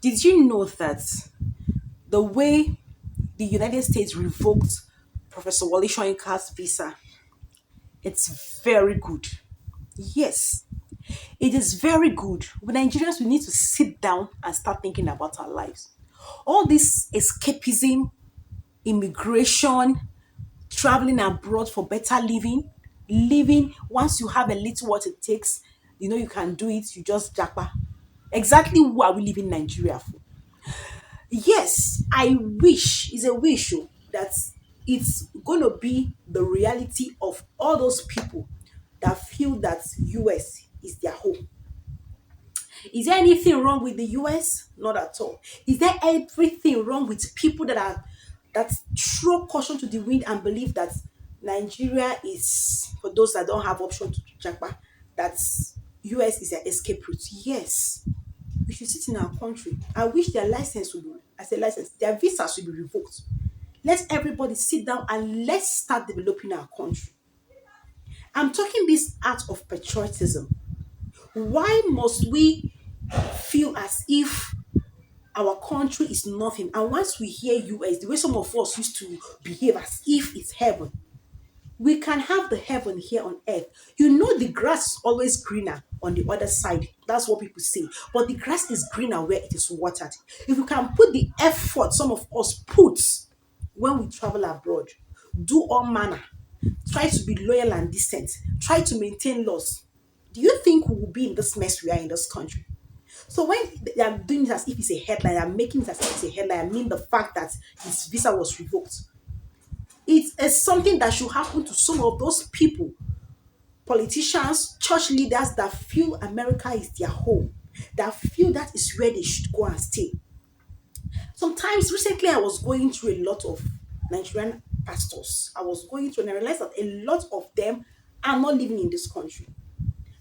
Did you know that the way the United States revoked Professor Wole Soyinka's visa, it's very good. Yes, it is very good. We Nigerians, we need to sit down and start thinking about our lives. All this escapism, immigration, traveling abroad for better living, once you have a little what it takes, you can do it, you just japa. Exactly who are we living Nigeria for? Yes, I wish, it's a wish that it's going to be the reality of all those people that feel that US is their home. Is there anything wrong with the US? Not at all. Is there everything wrong with people that throw caution to the wind and believe that Nigeria is for those that don't have option to japa, that US is their escape route? Yes, we should sit in our country. I wish their license would be, as a license, their visas should be revoked. Let everybody sit down and let's start developing our country. I'm talking this out of patriotism. Why must we feel as if our country is nothing? And once we hear US, the way some of us used to behave as if it's heaven, we can have the heaven here on earth. The grass is always greener on the other side. That's what people say. But the grass is greener where it is watered. If we can put the effort some of us put when we travel abroad, do all manner, try to be loyal and decent, try to maintain laws, do you think we will be in this mess we are in this country? So when they are doing it as if it's a headline, I'm making it as if it's a headline, I mean the fact that his visa was revoked. It is something that should happen to some of those people, politicians, church leaders that feel America is their home, that feel that is where they should go and stay. Sometimes recently I was going through a lot of Nigerian pastors. I was going through and I realized that a lot of them are not living in this country.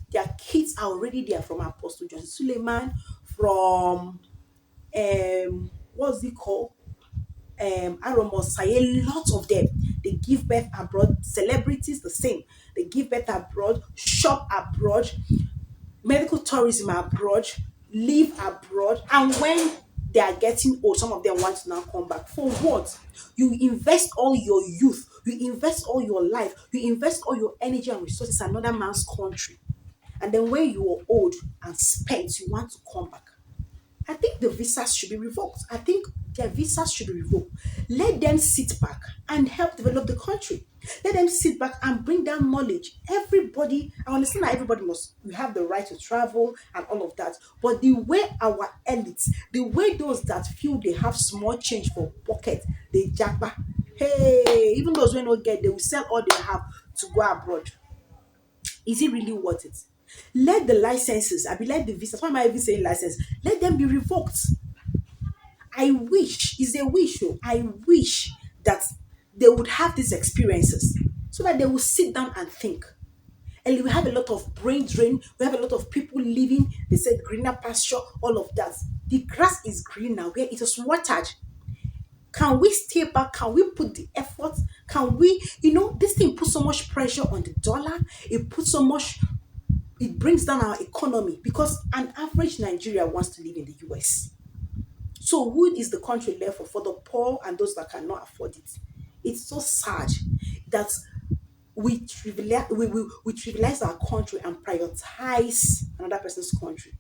Their kids are already there, from Apostle John Suleiman, from what's it called? Aromosai, a lot of them, they give birth abroad. Celebrities the same, they give birth abroad, shop abroad, medical tourism abroad, live abroad, and when they are getting old, some of them want to now come back. For what? You invest all your youth, you invest all your life, you invest all your energy and resources in another man's country, and then when you are old and spent, you want to come back. I think the visas should be revoked. I think their visas should be revoked. Let them sit back and help develop the country. Let them sit back and bring down knowledge. Everybody, I understand that everybody must, we have the right to travel and all of that. But the way our elites, the way those that feel they have small change for pocket, they japa. Hey, even those who don't get, they will sell all they have to go abroad. Is it really worth it? Let the licenses, I be like the visas. Why am I even saying license? Let them be revoked. I wish, is a wish, I wish that they would have these experiences so that they will sit down and think. And we have a lot of brain drain, we have a lot of people living, they said greener pasture, all of that. The grass is green now where it is watered. Can we stay back? Can we put the effort? Can we, this thing puts so much pressure on the dollar. It puts so much, it brings down our economy because an average Nigeria wants to live in the US. So who is the country left for? For the poor and those that cannot afford it. It's so sad that we trivialize our country and prioritize another person's country.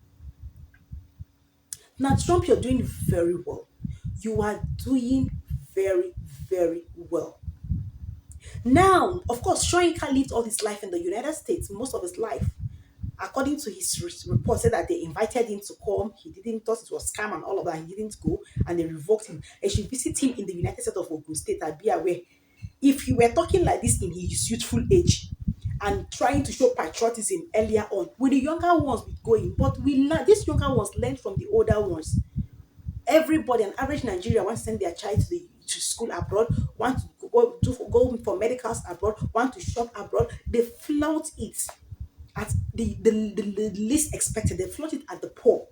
Now, Trump, you're doing very well. You are doing very, very well. Now, of course, Soyinka lived all his life in the United States, most of his life. According to his report, said that they invited him to come. He didn't, thought it was scam and all of that. He didn't go, and they revoked him. They should visit him in the United States of Ogun State and be aware. If he were talking like this in his youthful age and trying to show patriotism earlier on, will the younger ones be going? But we learn, these younger ones learn from the older ones. Everybody, an average Nigeria, wants to send their child to school abroad, want to go for medicals abroad, want to shop abroad. They flaunt it at the least expected. They flaunt it at the poor,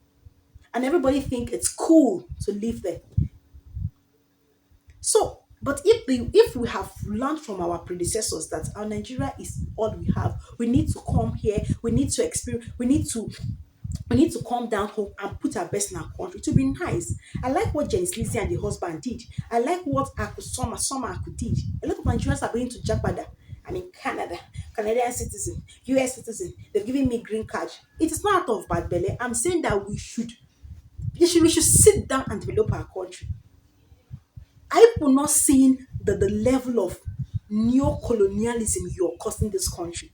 and everybody think it's cool to live there. So, but if we have learned from our predecessors that our Nigeria is all we have, we need to come here. We need to experience. We need to We need to come down home and put our best in our country to be nice. I like what Janice Lizzie and the husband did. I like what Summer Aku did. A lot of Nigerians are going to Japada. I'm in Canada, Canadian citizen, US citizen. They've given me green card. It is not out of bad belly. I'm saying that we should sit down and develop our country. Are people not seeing the level of neo-colonialism you're causing this country?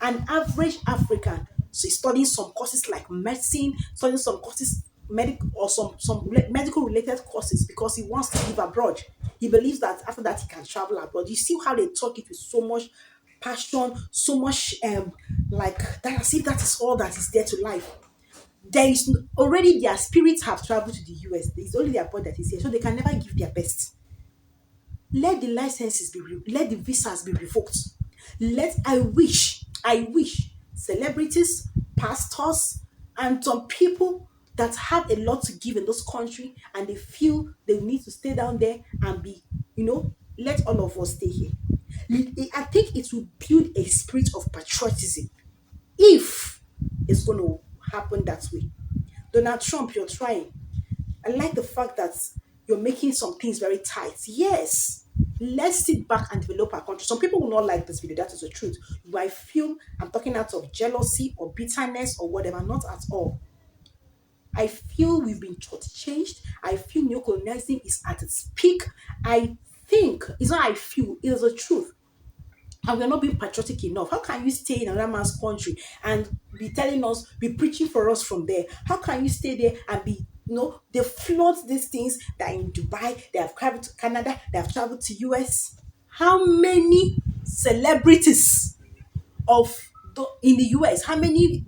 An average African, so he's studying some courses like medicine, studying some courses medical or medical related courses because he wants to live abroad. He believes that after that he can travel abroad. You see how they talk it with so much passion, so much like that, as if that is all that is there to life. There is already their spirits have traveled to the US. It's only their body that is here, so they can never give their best. Let the let the visas be revoked. I wish celebrities, pastors, and some people that have a lot to give in this country and they feel they need to stay down there and be, let all of us stay here. I think it will build a spirit of patriotism if it's going to happen that way. Donald Trump, you're trying. I like the fact that you're making some things very tight. Yes, let's sit back and develop our country. Some people will not like this video, that is the truth. But I feel I'm talking out of jealousy or bitterness or whatever, not at all. I feel we've been shortchanged. I feel neocolonialism is at its peak. I think, it's not I feel, it is the truth, and we're not being patriotic enough. How can you stay in another man's country and be telling us, be preaching for us from there? How can you stay there and be, they flood these things that in Dubai, they have traveled to Canada, they have traveled to US. How many celebrities in the US, how many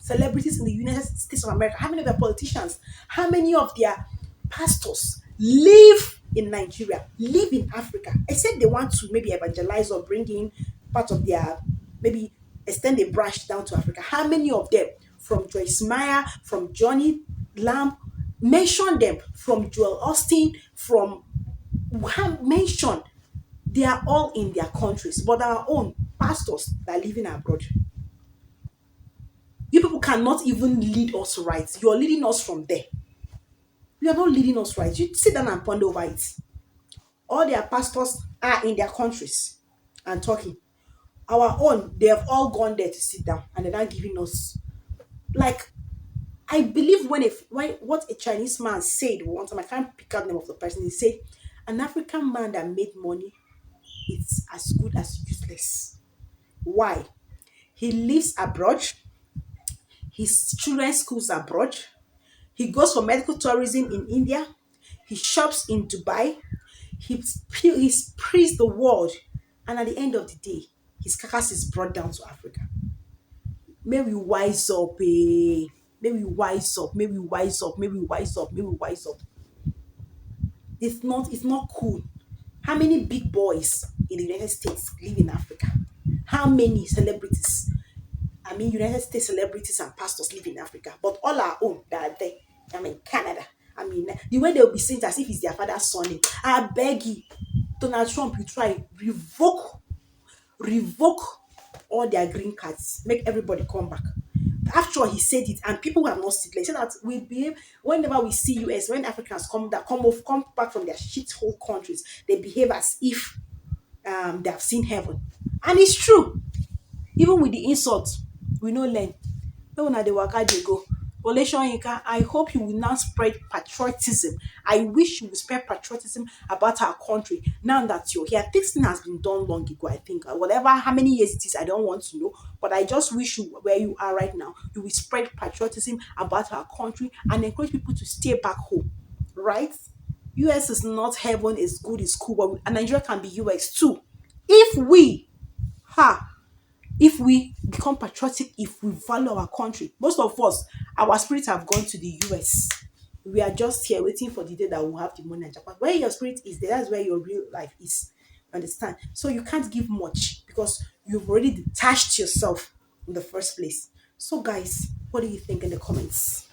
celebrities in the United States of America, how many of their politicians, how many of their pastors live in Nigeria, live in Africa, except they want to maybe evangelize or bring in part of their, maybe extend a branch down to Africa. How many of them, from Joyce Meyer, from Johnny Lamb, mention them, from Joel Austin, from mention, they are all in their countries, but our own pastors that are living abroad. You people cannot even lead us right. You're leading us from there. You are not leading us right. You sit down and ponder over it. All their pastors are in their countries and talking. Our own, they have all gone there to sit down and they're not giving us, like, I believe when what a Chinese man said one time, I can't pick out the name of the person, he said, an African man that made money, it's as good as useless. Why? He lives abroad, his children's schools abroad, he goes for medical tourism in India, he shops in Dubai, he sprees the world, and at the end of the day, his carcass is brought down to Africa. May we wise up, eh? May we wise up, may we wise up, may we wise up, may we wise up. It's not cool. How many big boys in the United States live in Africa? How many celebrities? I mean, United States celebrities and pastors live in Africa, but all our own that are there. I mean, Canada. I mean, the way they'll be seen as if it's their father's son. I beg you, Donald Trump, you try revoke all their green cards, make everybody come back. After he said it, and people who have not seen it, like, say that we behave whenever we see US, when Africans come back from their shithole countries, they behave as if they have seen heaven, and it's true. Even with the insult, we no learn. No una dey waka dey go. Wole Soyinka, I hope you will now spread patriotism. I wish you will spread patriotism about our country now that you're here. This thing has been done long ago, I think. Whatever, how many years it is, I don't want to know. But I just wish you, where you are right now, you will spread patriotism about our country and encourage people to stay back home. Right? US is not heaven, it's good, it's cool, but and Nigeria can be US too. Ha, if we become patriotic, if we value our country. Most of us, our spirits have gone to the US. We are just here waiting for the day that we'll have the money in Japan. Where your spirit is there, that's where your real life is. Understand? So you can't give much because you've already detached yourself in the first place. So guys, what do you think in the comments?